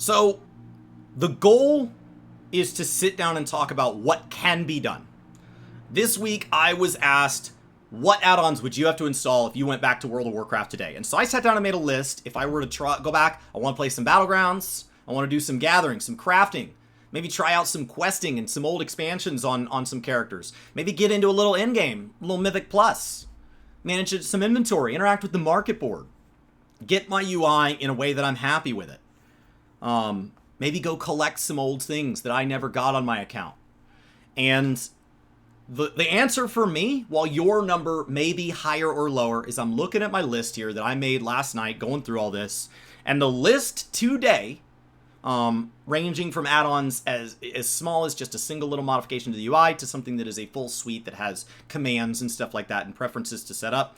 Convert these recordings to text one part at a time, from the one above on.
So the goal is to sit down and talk about what can be done. This week I was asked, what add-ons would you have to install if you went back to World of Warcraft today? And so I sat down and made a list. If I were to go back, I want to play some Battlegrounds. I want to do some gathering, some crafting. Maybe try out some questing and some old expansions on some characters. Maybe get into a little endgame, a little Mythic Plus. Manage some inventory, interact with the market board. Get my UI in a way that I'm happy with it. Maybe go collect some old things that I never got on my account. And the answer for me, while your number may be higher or lower, is I'm looking at my list here that I made last night going through all this. And the list today, ranging from add-ons as small as just a single little modification to the UI to something that is a full suite that has commands and stuff like that and preferences to set up,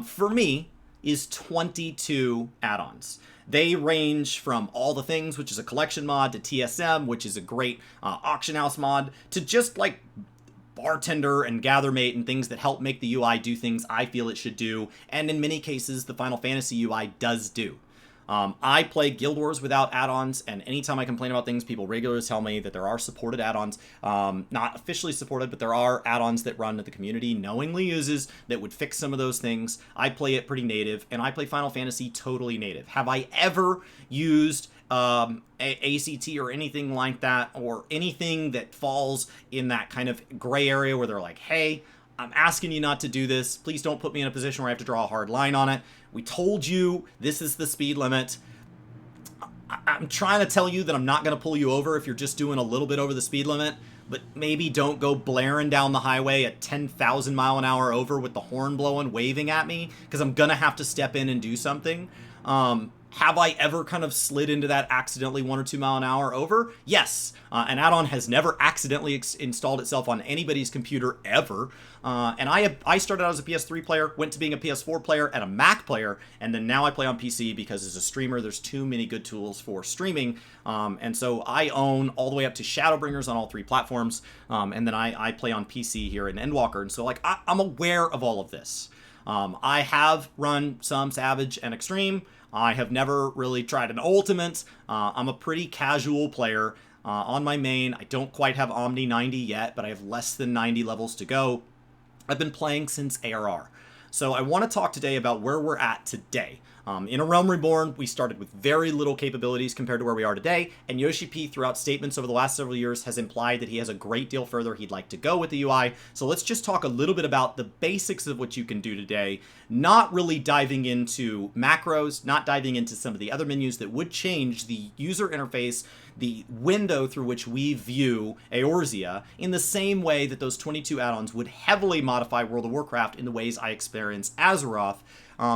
for me, is 22 add-ons. They range from All the Things, which is a collection mod, to TSM, which is a great auction house mod, to just like Bartender and Gathermate and things that help make the UI do things I feel it should do, and in many cases, the Final Fantasy UI does do. I play Guild Wars without add-ons, and anytime I complain about things, people regularly tell me that there are supported add-ons. Not officially supported, but there are add-ons that run that the community knowingly uses that would fix some of those things. I play it pretty native, and I play Final Fantasy totally native. Have I ever used ACT or anything like that, or anything that falls in that kind of gray area where they're like, hey, I'm asking you not to do this. Please don't put me in a position where I have to draw a hard line on it. We told you this is the speed limit. I'm trying to tell you that I'm not going to pull you over if you're just doing a little bit over the speed limit, but maybe don't go blaring down the highway at 10,000 mile an hour over with the horn blowing, waving at me, because I'm going to have to step in and do something. Have I ever kind of slid into that accidentally 1 or 2 mile an hour over? Yes. An add-on has never accidentally installed itself on anybody's computer ever. And I started out as a PS3 player, went to being a PS4 player and a Mac player, and then now I play on PC because as a streamer, there's too many good tools for streaming. And so I own all the way up to Shadowbringers on all 3 platforms. And then I play on PC here in Endwalker. And so like I'm aware of all of this. I have run some Savage and Extreme. I have never really tried an Ultimate. I'm a pretty casual player. On my main, I don't quite have Omni 90 yet, but I have less than 90 levels to go. I've been playing since ARR. So I want to talk today about where we're at today. In A Realm Reborn, we started with very little capabilities compared to where we are today, and Yoshi P throughout statements over the last several years has implied that he has a great deal further he'd like to go with the UI. So let's just talk a little bit about the basics of what you can do today, not really diving into macros, not diving into some of the other menus that would change the user interface, the window through which we view Eorzea, in the same way that those 22 add-ons would heavily modify World of Warcraft in the ways I experience Azeroth,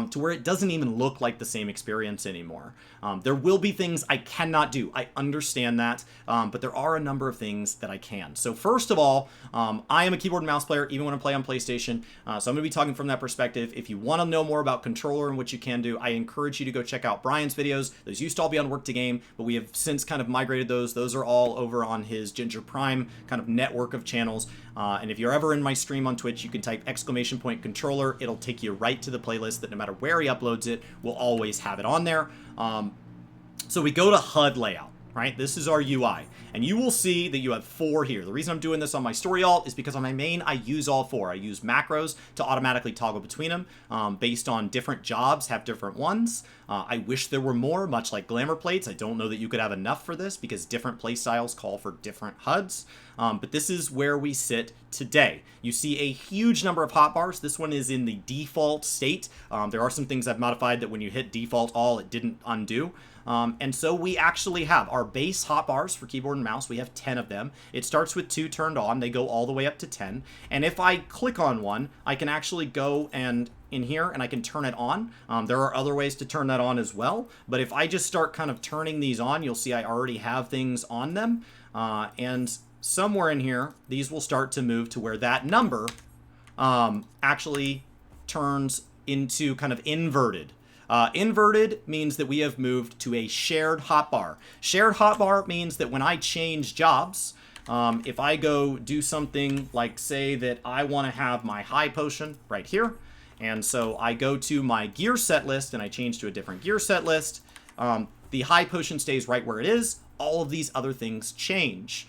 to where it doesn't even look like the same experience anymore. There will be things I cannot do. I understand that, but there are a number of things that I can. So first of all, I am a keyboard and mouse player, even when I play on PlayStation, so I'm going to be talking from that perspective. If you want to know more about controller and what you can do, I encourage you to go check out Brian's videos. Those used to all be on Work to Game, but we have since kind of migrated those. Those are all over on his Ginger Prime kind of network of channels. And if you're ever in my stream on Twitch, you can type !controller. It'll take you right to the playlist that no matter where he uploads it, we'll always have it on there. So we go to HUD layout, right? This is our UI. And you will see that you have 4 here. The reason I'm doing this on my story alt is because on my main, I use all 4. I use macros to automatically toggle between them based on different jobs, have different ones. I wish there were more, much like glamour plates. I don't know that you could have enough for this because different play styles call for different HUDs. But this is where we sit today. You see a huge number of hotbars. This one is in the default state. There are some things I've modified that when you hit default all, it didn't undo. And so we actually have our base hotbars for keyboard and mouse. We have 10 of them. It starts with 2 turned on. They go all the way up to 10. And if I click on one, I can actually go and in here and I can turn it on. There are other ways to turn that on as well. But if I just start kind of turning these on, you'll see I already have things on them. And somewhere in here, these will start to move to where that number actually turns into kind of inverted. Inverted means that we have moved to a shared hotbar. Shared hotbar means that when I change jobs, if I go do something like say that I want to have my high potion right here, and so I go to my gear set list and I change to a different gear set list, the high potion stays right where it is. All of these other things change.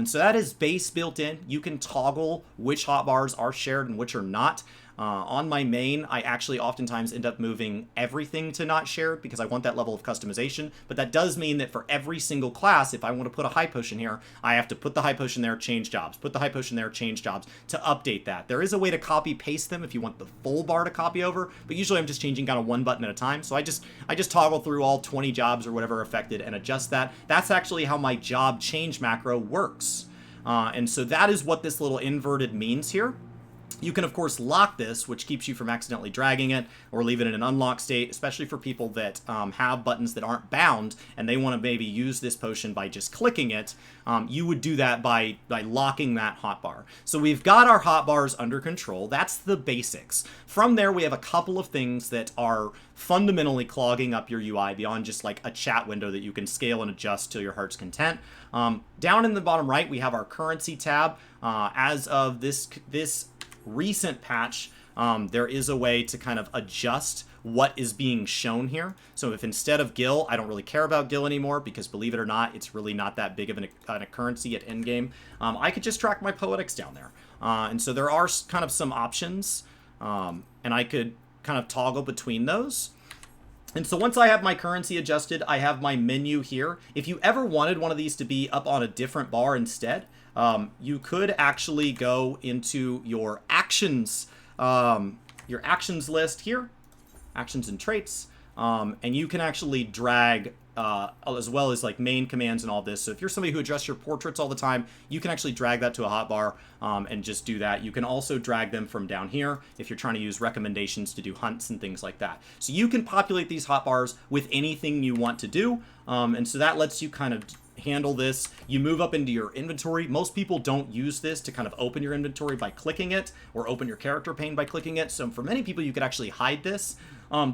So that is base built in. You can toggle which hotbars are shared and which are not. On my main, I actually oftentimes end up moving everything to not shared because I want that level of customization. But that does mean that for every single class, if I want to put a high potion here, I have to put the high potion there, change jobs. Put the high potion there, change jobs to update that. There is a way to copy paste them if you want the full bar to copy over, but usually I'm just changing kind of one button at a time. So I just toggle through all 20 jobs or whatever affected and adjust that. That's actually how my job change macro works. And so that is what this little inverted means here. You can, of course, lock this, which keeps you from accidentally dragging it or leave it in an unlocked state, especially for people that have buttons that aren't bound and they want to maybe use this potion by just clicking it. You would do that by locking that hotbar. So we've got our hotbars under control. That's the basics. From there, we have a couple of things that are fundamentally clogging up your UI beyond just like a chat window that you can scale and adjust till your heart's content. Down in the bottom right, we have our currency tab. As of this recent patch, there is a way to kind of adjust what is being shown here. So if instead of Gil, I don't really care about Gil anymore because, believe it or not, it's really not that big of a currency at endgame, I could just track my poetics down there. And so there are kind of some options, and I could kind of toggle between those. And so once I have my currency adjusted, I have my menu here. If you ever wanted one of these to be up on a different bar instead, you could actually go into your actions list here, actions and traits, and you can actually drag as well as like main commands and all this. So if you're somebody who adjusts your portraits all the time, you can actually drag that to a hotbar and just do that. You can also drag them from down here if you're trying to use recommendations to do hunts and things like that. So you can populate these hotbars with anything you want to do, and so that lets you kind of handle this. You move up into your inventory. Most people don't use this to kind of open your inventory by clicking it or open your character pane by clicking it. So for many people, you could actually hide this.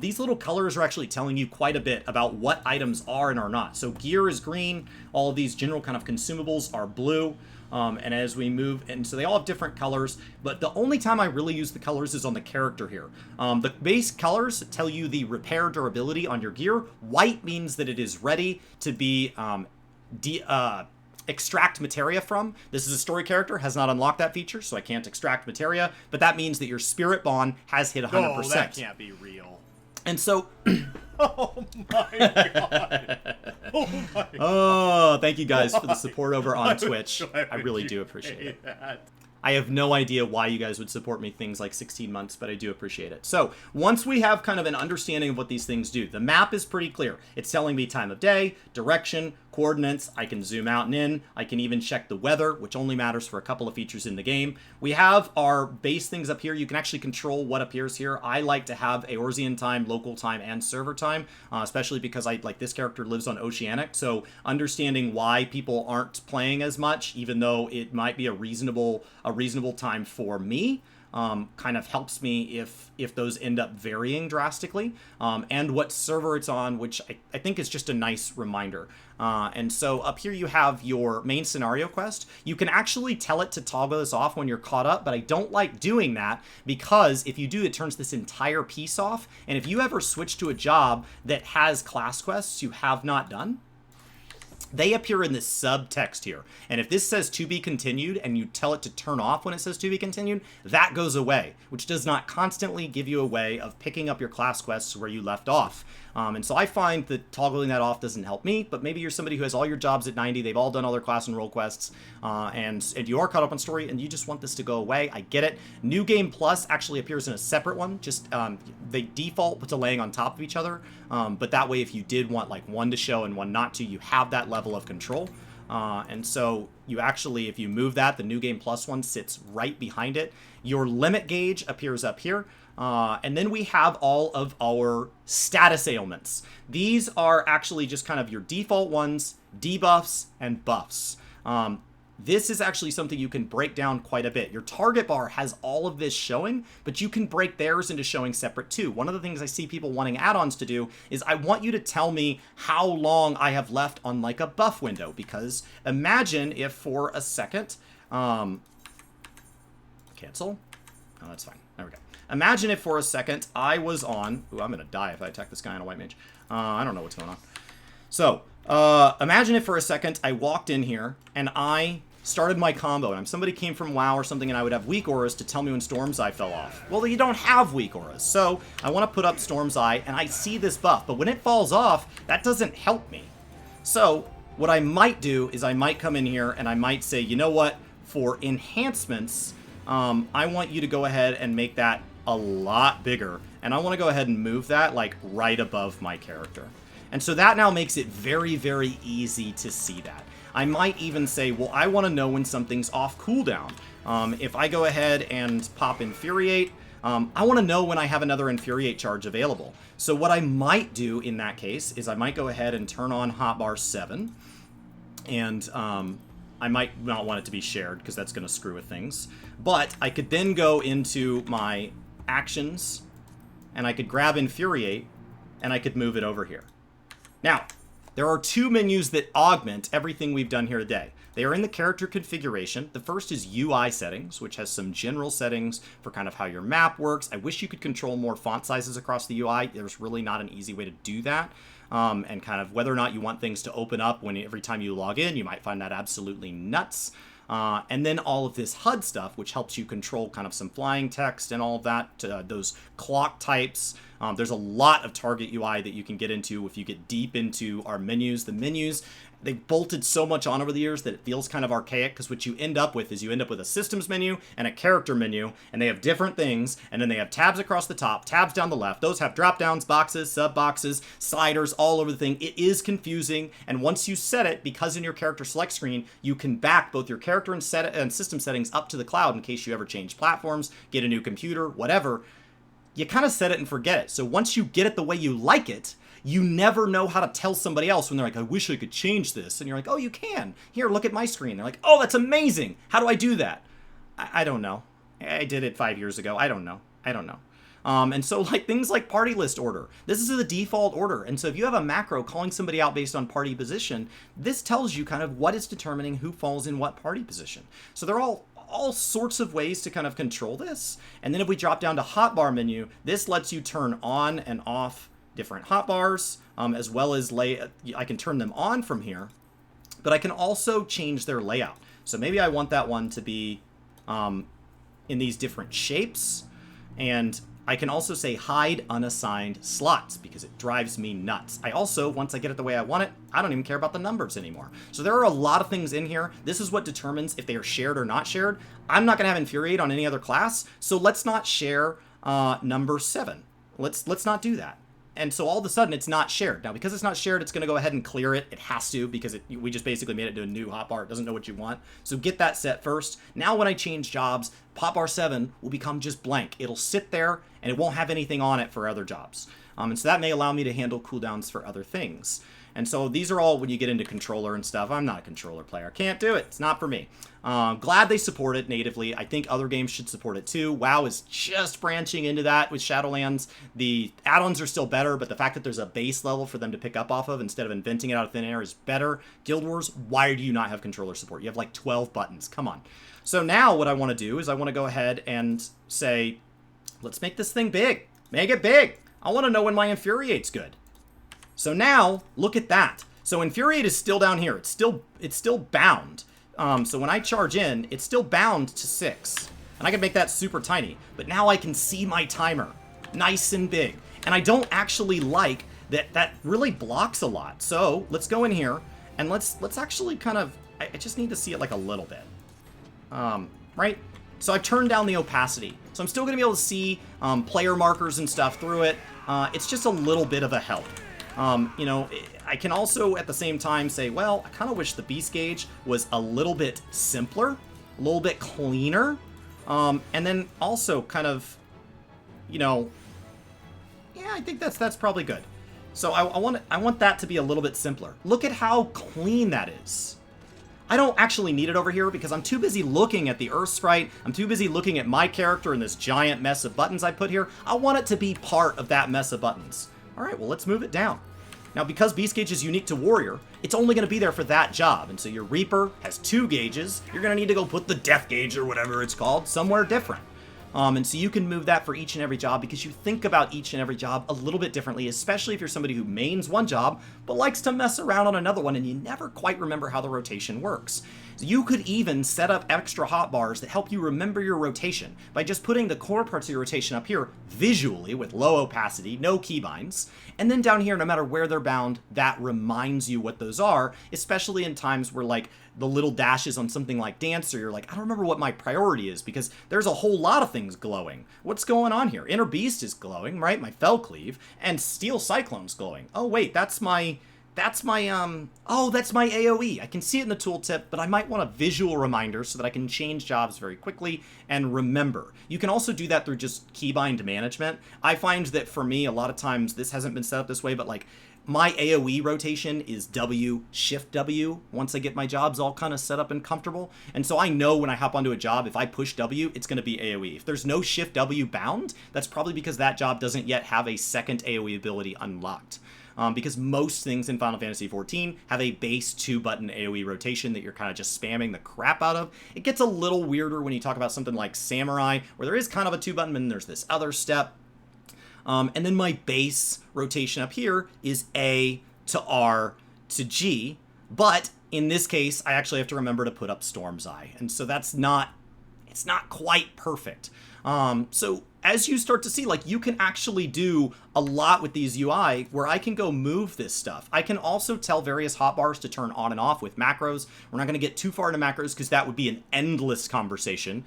These little colors are actually telling you quite a bit about what items are and are not. So gear is green. All of these general kind of consumables are blue. And as we move, and so they all have different colors, but the only time I really use the colors is on the character here. The base colors tell you the repair durability on your gear. White means that it is ready to be extract materia from. This is a story character, has not unlocked that feature, so I can't extract materia, but that means that your spirit bond has hit 100%. Oh, that can't be real. And so... Oh my god. Oh my god. Oh, thank you guys for the support over on Twitch. I really do appreciate it. That? I have no idea why you guys would support me things like 16 months, but I do appreciate it. So once we have kind of an understanding of what these things do, the map is pretty clear. It's telling me time of day, direction, coordinates. I can zoom out and in. I can even check the weather, which only matters for a couple of features in the game. We have our base things up here. You can actually control what appears here. I like to have Eorzean time, local time, and server time, especially because this character lives on Oceanic. So understanding why people aren't playing as much, even though it might be a reasonable time for me, kind of helps me if those end up varying drastically, and what server it's on, which I think is just a nice reminder. And so up here you have your main scenario quest. You can actually tell it to toggle this off when you're caught up, but I don't like doing that because if you do, it turns this entire piece off. And if you ever switch to a job that has class quests you have not done, they appear in this subtext here. And if this says to be continued and you tell it to turn off when it says to be continued, that goes away, which does not constantly give you a way of picking up your class quests where you left off. And so I find that toggling that off doesn't help me, but maybe you're somebody who has all your jobs at 90, they've all done all their class and role quests, and you are caught up on story and you just want this to go away. I get it. New Game Plus actually appears in a separate one, just they default to laying on top of each other, but that way if you did want like one to show and one not to, you have that level of control. And so you actually, if you move that, the New Game Plus one sits right behind it. Your limit gauge appears up here. And then we have all of our status ailments. These are actually just kind of your default ones, debuffs and buffs. This is actually something you can break down quite a bit. Your target bar has all of this showing, but you can break theirs into showing separate too. One of the things I see people wanting add-ons to do is I want you to tell me how long I have left on like a buff window, because imagine if for a second, cancel. Oh, that's fine. There we go. Imagine if for a second I was on... Ooh, I'm going to die if I attack this guy on a white mage. I don't know what's going on. So, imagine if for a second I walked in here and I started my combo, and somebody came from WoW or something, and I would have weak auras to tell me when Storm's Eye fell off. Well, you don't have weak auras, so I want to put up Storm's Eye, and I see this buff, but when it falls off, that doesn't help me. So, what I might do is I might come in here and I might say, you know what, for enhancements, I want you to go ahead and make that a lot bigger, and I want to go ahead and move that, like, right above my character. And so that now makes it very, very easy to see that. I might even say, well, I want to know when something's off cooldown. If I go ahead and pop Infuriate, I want to know when I have another Infuriate charge available. So what I might do in that case is I might go ahead and turn on Hotbar 7. And I might not want it to be shared because that's going to screw with things. But I could then go into my actions, and I could grab Infuriate, and I could move it over here. Now, there are two menus that augment everything we've done here today. They are in the character configuration. The first is UI settings, which has some general settings for kind of how your map works. I wish you could control more font sizes across the UI. There's really not an easy way to do that. And kind of whether or not you want things to open up every time you log in, you might find that absolutely nuts. And then all of this HUD stuff, which helps you control kind of some flying text and all of that, those clock types. There's a lot of target UI that you can get into if you get deep into our menus. The menus, they've bolted so much on over the years that it feels kind of archaic, because what you end up with is you end up with a systems menu and a character menu, and they have different things, and then they have tabs across the top, tabs down the left. Those have drop downs, boxes, sub boxes, sliders all over the thing. It is confusing, and once you set it, because in your character select screen, you can back both your character and system settings up to the cloud in case you ever change platforms, get a new computer, whatever. You kind of set it and forget it. So once you get it the way you like it, you never know how to tell somebody else when they're like, I wish I could change this. And you're like, oh, you can. Here, look at my screen. They're like, oh, that's amazing. How do I do that? I don't know. I did it 5 years ago. I don't know. And so like things like party list order, this is the default order. And so if you have a macro calling somebody out based on party position, this tells you kind of what is determining who falls in what party position. So they're all sorts of ways to kind of control this. And then if we drop down to hotbar menu, this lets you turn on and off different hotbars, as well as I can turn them on from here, but I can also change their layout. So maybe I want that one to be in these different shapes, and I can also say hide unassigned slots because it drives me nuts. I also, once I get it the way I want it, I don't even care about the numbers anymore. So there are a lot of things in here. This is what determines if they are shared or not shared. I'm not gonna have Infuriate on any other class, so let's not share number 7. Let's not do that. And so all of a sudden it's not shared. Now, because it's not shared, it's going to go ahead and clear it. It has to, because we just basically made it to a new hotbar. It doesn't know what you want. So get that set first. Now when I change jobs, hotbar 7 will become just blank. It'll sit there and it won't have anything on it for other jobs. And so that may allow me to handle cooldowns for other things. And so these are all when you get into controller and stuff. I'm not a controller player. Can't do it. It's not for me. Glad they support it natively. I think other games should support it too. WoW is just branching into that with Shadowlands. The add-ons are still better, but the fact that there's a base level for them to pick up off of instead of inventing it out of thin air is better. Guild Wars, why do you not have controller support? You have like 12 buttons. Come on. So now what I want to do is I want to go ahead and say, let's make this thing big. Make it big. I want to know when my Infuriate's good. So now, look at that. So Infuriate is still down here. It's still bound. So when I charge in, it's still bound to 6. And I can make that super tiny. But now I can see my timer. Nice and big. And I don't actually like that really blocks a lot. So let's go in here and let's actually kind of, I just need to see it like a little bit. Right? So I've turned down the opacity. So I'm still going to be able to see player markers and stuff through it. It's just a little bit of a help. You know, I can also at the same time say, well, I kind of wish the beast gauge was a little bit simpler, a little bit cleaner, and then also kind of, you know, yeah, I think that's probably good. So I want that to be a little bit simpler. Look at how clean that is. I don't actually need it over here because I'm too busy looking at the Earth sprite. I'm too busy looking at my character and this giant mess of buttons I put here. I want it to be part of that mess of buttons. All right, well, let's move it down. Now, because Beast Gauge is unique to Warrior, it's only going to be there for that job. And so your Reaper has 2 gauges. You're going to need to go put the Death Gauge or whatever it's called somewhere different. And so you can move that for each and every job because you think about each and every job a little bit differently, especially if you're somebody who mains one job but likes to mess around on another one and you never quite remember how the rotation works. So you could even set up extra hotbars that help you remember your rotation by just putting the core parts of your rotation up here visually with low opacity, no keybinds, and then down here, no matter where they're bound, that reminds you what those are, especially in times where like the little dashes on something like Dancer, you're like, I don't remember what my priority is because there's a whole lot of things glowing. What's going on here? Inner Beast is glowing, right? My Fell Cleave, and Steel Cyclone's glowing. Oh wait, that's my AoE. I can see it in the tooltip, but I might want a visual reminder so that I can change jobs very quickly and remember. You can also do that through just Keybind Management. I find that for me, a lot of times this hasn't been set up this way, but like my AoE rotation is W, Shift W, once I get my jobs all kind of set up and comfortable. And so I know when I hop onto a job, if I push W, it's going to be AoE. If there's no Shift W bound, that's probably because that job doesn't yet have a second AoE ability unlocked. Because most things in Final Fantasy XIV have a base 2-button AoE rotation that you're kind of just spamming the crap out of. It gets a little weirder when you talk about something like Samurai, where there is kind of a 2-button, and there's this other step. And then my base rotation up here is A to R to G, but in this case, I actually have to remember to put up Storm's Eye, and so it's not quite perfect. So as you start to see, like, you can actually do a lot with these UI where I can go move this stuff. I can also tell various hotbars to turn on and off with macros. We're not going to get too far into macros because that would be an endless conversation.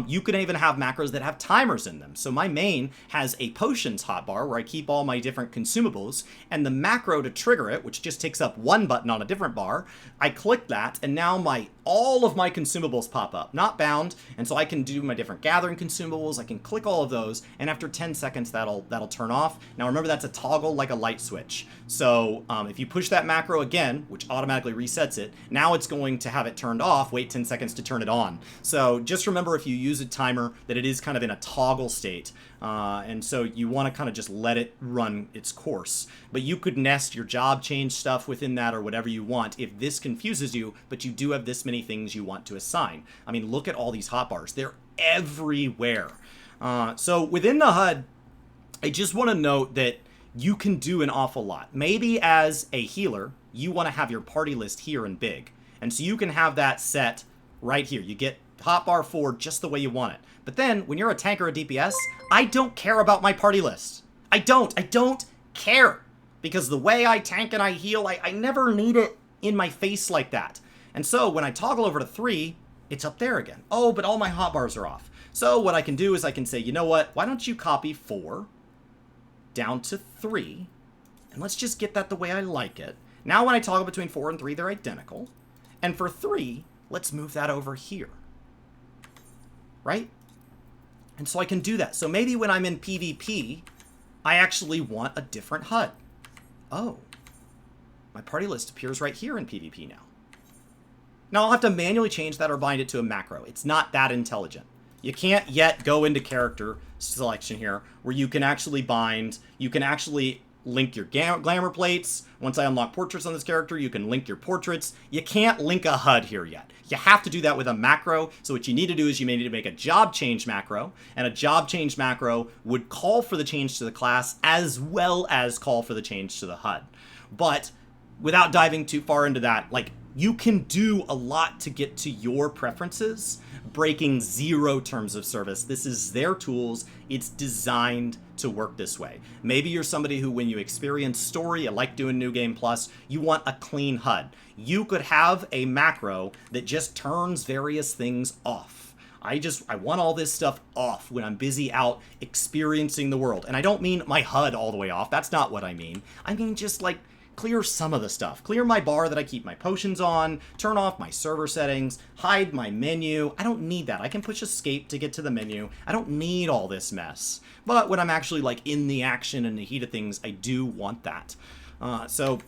You can even have macros that have timers in them. So my main has a potions hotbar where I keep all my different consumables, and the macro to trigger it, which just takes up one button on a different bar, I click that, and now all of my consumables pop up, not bound, and so I can do my different gathering consumables. I can click all of those, and after 10 seconds that'll turn off. Now remember, that's a toggle like a light switch. So if you push that macro again, which automatically resets it, now it's going to have it turned off, wait 10 seconds to turn it on. So just remember, if you use a timer, that it is kind of in a toggle state. And so you want to kind of just let it run its course. But you could nest your job change stuff within that or whatever you want if this confuses you, but you do have this many things you want to assign. I mean, look at all these hotbars. They're everywhere. So within the HUD, I just want to note that you can do an awful lot. Maybe as a healer, you want to have your party list here in big. And so you can have that set right here. You get hotbar 4 just the way you want it. But then when you're a tank or a DPS, I don't care about my party list. I don't care. Because the way I tank and I heal, I never need it in my face like that. And so when I toggle over to 3, it's up there again. Oh, but all my hotbars are off. So what I can do is I can say, you know what? Why don't you copy 4 down to 3, and let's just get that the way I like it. Now when I toggle between 4 and 3, they're identical. And for 3, let's move that over here. Right? And so I can do that. So maybe when I'm in PvP, I actually want a different HUD. Oh, my party list appears right here in PvP now. Now I'll have to manually change that or bind it to a macro. It's not that intelligent. You can't yet go into character selection here where you can actually bind, you can actually link your glamour plates. Once I unlock portraits on this character, you can link your portraits. You can't link a HUD here yet. You have to do that with a macro. So what you need to do is you may need to make a job change macro, and a job change macro would call for the change to the class as well as call for the change to the HUD. But without diving too far into that, like, you can do a lot to get to your preferences, breaking 0 terms of service. This is their tools. It's designed to work this way. Maybe you're somebody who, when you experience story, you like doing New Game Plus, you want a clean HUD. You could have a macro that just turns various things off. I want all this stuff off when I'm busy out experiencing the world. And I don't mean my HUD all the way off. That's not what I mean. I mean just like clear some of the stuff. Clear my bar that I keep my potions on, turn off my server settings, hide my menu. I don't need that. I can push escape to get to the menu. I don't need all this mess. But when I'm actually like in the action and the heat of things, I do want that. So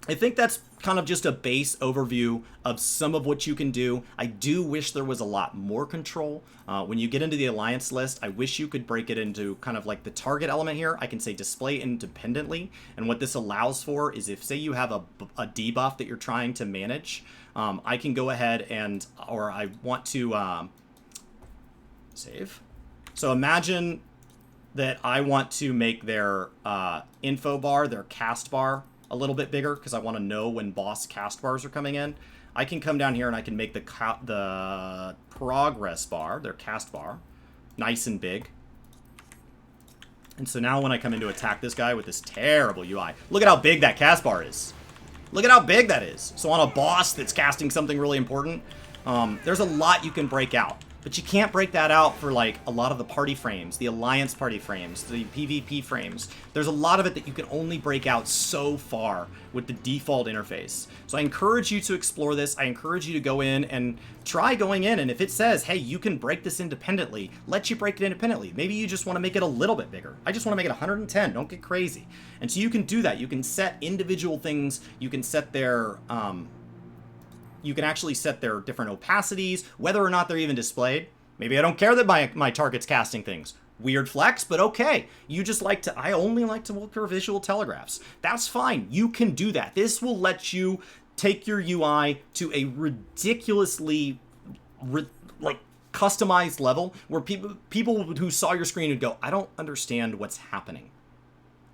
I think that's kind of just a base overview of some of what you can do. I do wish there was a lot more control. When you get into the alliance list, I wish you could break it into kind of like the target element here. I can say display independently. And what this allows for is if, say, you have a debuff that you're trying to manage, I can go ahead and, or I want to save. So imagine that I want to make their info bar, their cast bar, a little bit bigger because I want to know when boss cast bars are coming in. I can come down here and I can make the progress bar, their cast bar, nice and big. And so now when I come in to attack this guy with this terrible UI, look at how big that cast bar is. Look at how big that is. So on a boss that's casting something really important, there's a lot you can break out. But you can't break that out for like a lot of the party frames, the alliance party frames, the PvP frames. There's a lot of it that you can only break out so far with the default interface. So I encourage you to explore this. I encourage you to go in and try going in. And if it says, hey, you can break this independently, let you break it independently. Maybe you just want to make it a little bit bigger. I just want to make it 110. Don't get crazy. And so you can do that. You can set individual things. You can set their... you can actually set their different opacities, whether or not they're even displayed. Maybe I don't care that my target's casting things. Weird flex, but okay. You just like to, I only like to look for visual telegraphs. That's fine. You can do that. This will let you take your UI to a ridiculously, like, customized level where people who saw your screen would go, I don't understand what's happening.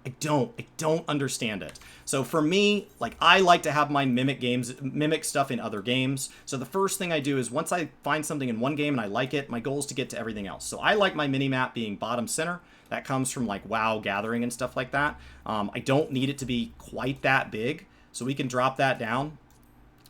I don't understand it. So for me, like, I like to have my mimic stuff in other games. So the first thing I do is once I find something in one game and I like it, my goal is to get to everything else. So I like my mini-map being bottom center. That comes from like WoW gathering and stuff like that. I don't need it to be quite that big, so we can drop that down.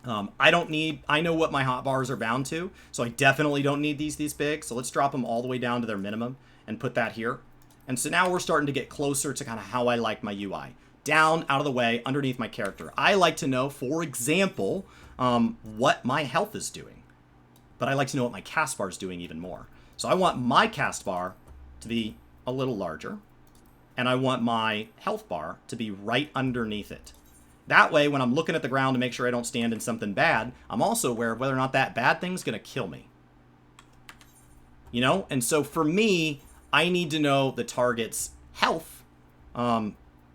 I know what my hotbars are bound to, so I definitely don't need these big. So let's drop them all the way down to their minimum and put that here. And so now we're starting to get closer to kind of how I like my UI. Down, out of the way, underneath my character. I like to know, for example, what my health is doing. But I like to know what my cast bar is doing even more. So I want my cast bar to be a little larger. And I want my health bar to be right underneath it. That way, when I'm looking at the ground to make sure I don't stand in something bad, I'm also aware of whether or not that bad thing's going to kill me. You know? And so for me, I need to know the target's health a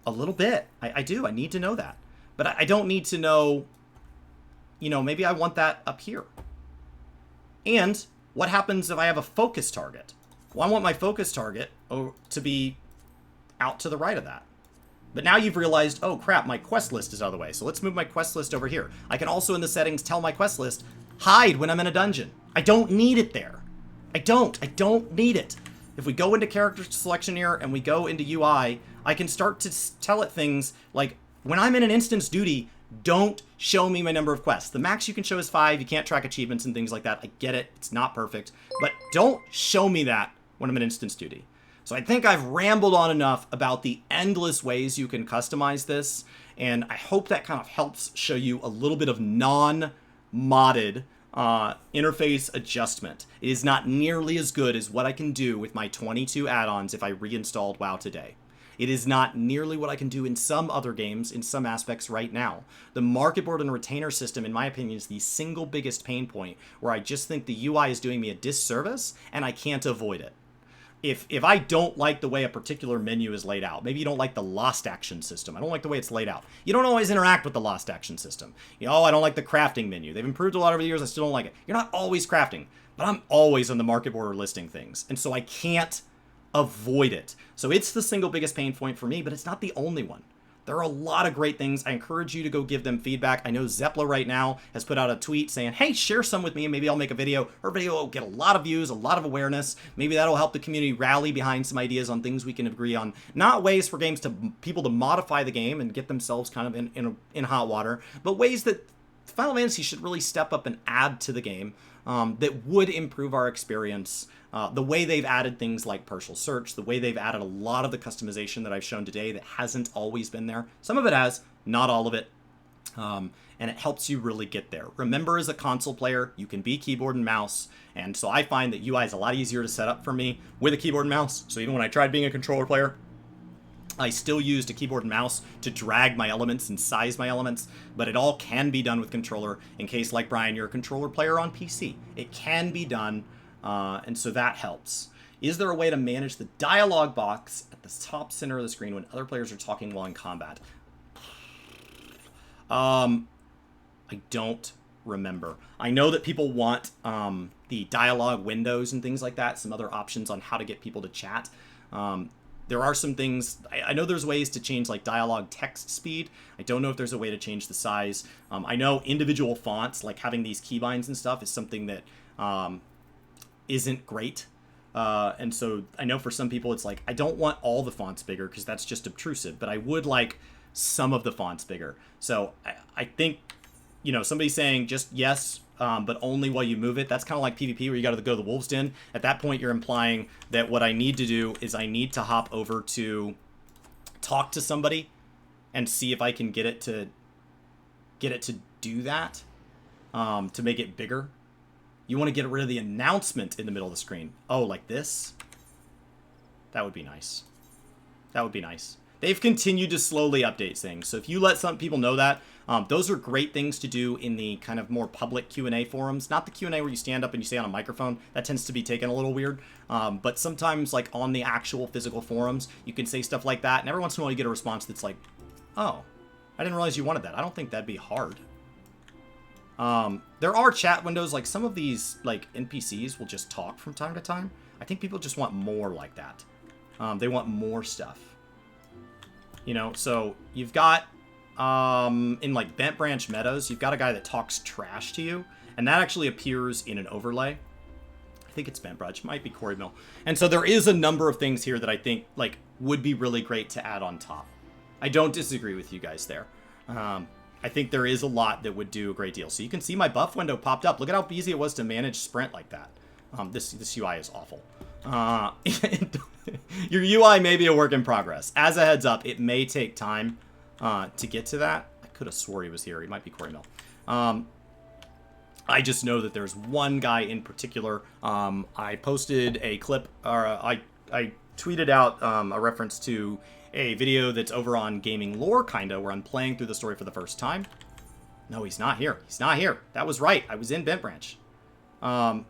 little bit. I do. I need to know that. But I don't need to know, you know, maybe I want that up here. And what happens if I have a focus target? Well, I want my focus target to be out to the right of that. But now you've realized, oh crap, my quest list is out of the way. So let's move my quest list over here. I can also in the settings tell my quest list, hide when I'm in a dungeon. I don't need it there. I don't need it. If we go into character selection here and we go into UI, I can start to tell it things like, when I'm in an instance duty, don't show me my number of quests. The max you can show is 5. You can't track achievements and things like that. I get it. It's not perfect. But don't show me that when I'm in instance duty. So I think I've rambled on enough about the endless ways you can customize this. And I hope that kind of helps show you a little bit of non-modded interface adjustment. It is not nearly as good as what I can do with my 22 add-ons if I reinstalled WoW today. It is not nearly what I can do in some other games in some aspects right now. The market board and retainer system, in my opinion, is the single biggest pain point where I just think the UI is doing me a disservice and I can't avoid it. If I don't like the way a particular menu is laid out, maybe you don't like the lost action system. I don't like the way it's laid out. You don't always interact with the lost action system. You know, I don't like the crafting menu. They've improved a lot over the years. I still don't like it. You're not always crafting, but I'm always on the market board listing things. And so I can't avoid it. So it's the single biggest pain point for me, but it's not the only one. There are a lot of great things. I encourage you to go give them feedback. I know Zeppla right now has put out a tweet saying, hey, share some with me and maybe I'll make a video. Her video will get a lot of views, a lot of awareness. Maybe that'll help the community rally behind some ideas on things we can agree on. Not ways for people to modify the game and get themselves kind of in hot water, but ways that Final Fantasy should really step up and add to the game that would improve our experience. The way they've added things like partial search, the way they've added a lot of the customization that I've shown today that hasn't always been there. Some of it has, not all of it. And it helps you really get there. Remember, as a console player, you can be keyboard and mouse. And so I find that UI is a lot easier to set up for me with a keyboard and mouse. So even when I tried being a controller player, I still used a keyboard and mouse to drag my elements and size my elements, but it all can be done with controller in case, like Brian, you're a controller player on PC. It can be done, and so that helps. Is there a way to manage the dialog box at the top center of the screen when other players are talking while in combat? I don't remember. I know that people want the dialogue windows and things like that, some other options on how to get people to chat. There are some things, I know there's ways to change like dialogue text speed. I don't know if there's a way to change the size. I know individual fonts, like having these keybinds and stuff, is something that isn't great. And so I know for some people it's like, I don't want all the fonts bigger because that's just obtrusive, but I would like some of the fonts bigger. So I think, you know, somebody saying just yes, but only while you move it, that's kind of like PvP where you got to go to the Wolves Den. At that point, you're implying that what I need to do is I need to hop over to talk to somebody and see if I can get it to do that, to make it bigger. You want to get rid of the announcement in the middle of the screen. Oh, like this? That would be nice. That would be nice. They've continued to slowly update things. So if you let some people know that, those are great things to do in the kind of more public Q&A forums. Not the Q&A where you stand up and you say on a microphone. That tends to be taken a little weird. But sometimes, like on the actual physical forums, you can say stuff like that. And every once in a while you get a response that's like, oh, I didn't realize you wanted that. I don't think that'd be hard. There are chat windows, like some of these like NPCs will just talk from time to time. I think people just want more like that. They want more stuff. You know, so you've got, in like Bent Branch Meadows, you've got a guy that talks trash to you, and that actually appears in an overlay. I think it's Bent Branch, might be Quarry Mill. And so there is a number of things here that I think like would be really great to add on top. I don't disagree with you guys there. I think there is a lot that would do a great deal. So you can see my buff window popped up. Look at how easy it was to manage sprint like that. This UI is awful. Your UI may be a work in progress. As a heads up, it may take time to get to that. I could have swore he was here. He might be Quarry Mill. I just know that there's one guy in particular. I posted a clip, or I tweeted out a reference to a video that's over on Gaming Lore, kinda, where I'm playing through the story for the first time. No, he's not here. He's not here. That was right. I was in Bent Branch. And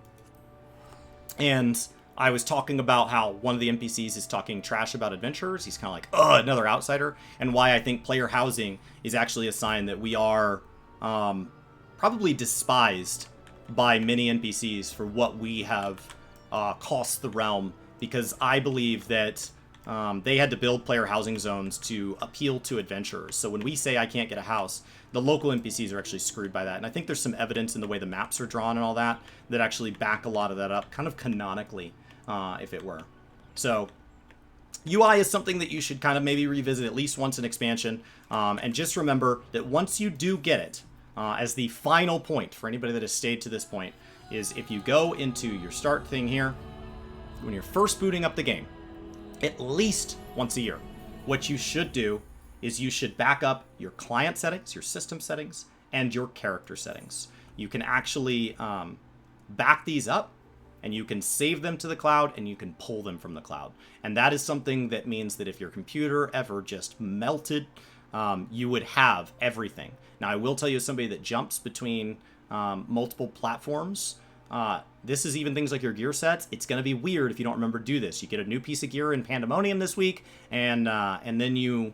I was talking about how one of the NPCs is talking trash about adventurers. He's kind of like, ugh, another outsider. And why I think player housing is actually a sign that we are probably despised by many NPCs for what we have cost the realm. Because I believe that they had to build player housing zones to appeal to adventurers. So when we say I can't get a house, the local NPCs are actually screwed by that. And I think there's some evidence in the way the maps are drawn and all that that actually back a lot of that up, kind of canonically, if it were. So UI is something that you should kind of maybe revisit at least once in expansion. And just remember that once you do get it, as the final point for anybody that has stayed to this point, is if you go into your start thing here, when you're first booting up the game, at least once a year, what you should do is you should back up your client settings, your system settings, and your character settings. You can actually back these up, and you can save them to the cloud, and you can pull them from the cloud. And that is something that means that if your computer ever just melted, you would have everything. Now, I will tell you, as somebody that jumps between multiple platforms, this is even things like your gear sets. It's going to be weird if you don't remember to do this. You get a new piece of gear in Pandemonium this week, and then you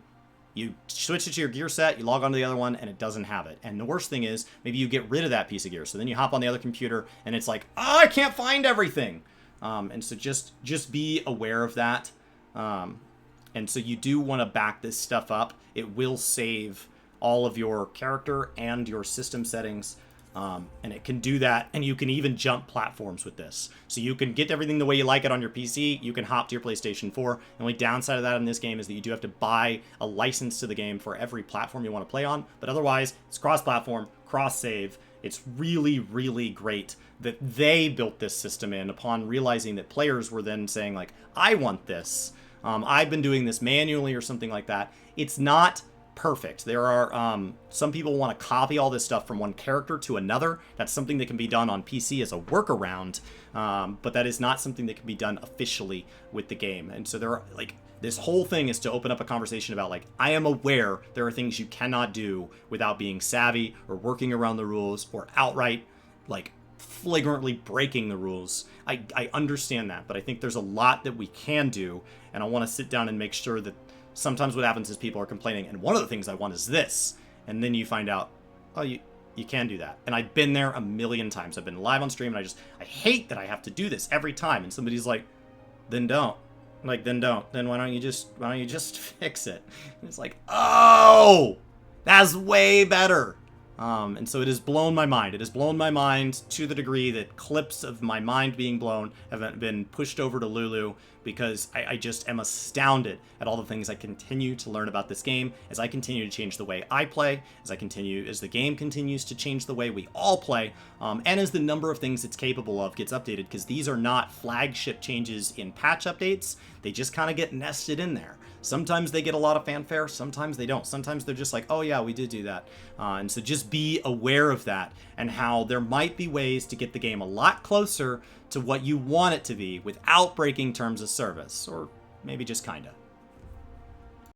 switch it to your gear set, you log on to the other one, and it doesn't have it. And the worst thing is, maybe you get rid of that piece of gear. So then you hop on the other computer, and it's like, oh, I can't find everything. And so just be aware of that. And so you do want to back this stuff up. It will save all of your character and your system settings. And it can do that, and you can even jump platforms with this. So you can get everything the way you like it on your PC, you can hop to your PlayStation 4. The only downside of that in this game is that you do have to buy a license to the game for every platform you want to play on, but otherwise, it's cross-platform, cross-save. It's really, really great that they built this system in upon realizing that players were then saying, like, I want this. I've been doing this manually or something like that. It's not perfect. There are some people want to copy all this stuff from one character to another. That's something that can be done on PC as a workaround, but that is not something that can be done officially with the game. And so there are, like, this whole thing is to open up a conversation about, like, I am aware there are things you cannot do without being savvy or working around the rules or outright, like, flagrantly breaking the rules. I understand that, but I think there's a lot that we can do, and I want to sit down and make sure that sometimes what happens is people are complaining, and one of the things I want is this, and then you find out, oh, You can do that. And I've been there a million times. I've been live on stream, and I hate that I have to do this every time. And somebody's like, then don't. Like, then don't. Then why don't you just fix it? And it's like, oh, that's way better. And so it has blown my mind. It has blown my mind to the degree that clips of my mind being blown have been pushed over to Lulu, because I just am astounded at all the things I continue to learn about this game as I continue to change the way I play, as the game continues to change the way we all play, and as the number of things it's capable of gets updated, because these are not flagship changes in patch updates. They just kind of get nested in there. Sometimes they get a lot of fanfare, sometimes they don't. Sometimes they're just like, oh yeah, we did do that. And so just be aware of that, and how there might be ways to get the game a lot closer to what you want it to be without breaking terms of service, or maybe just kinda.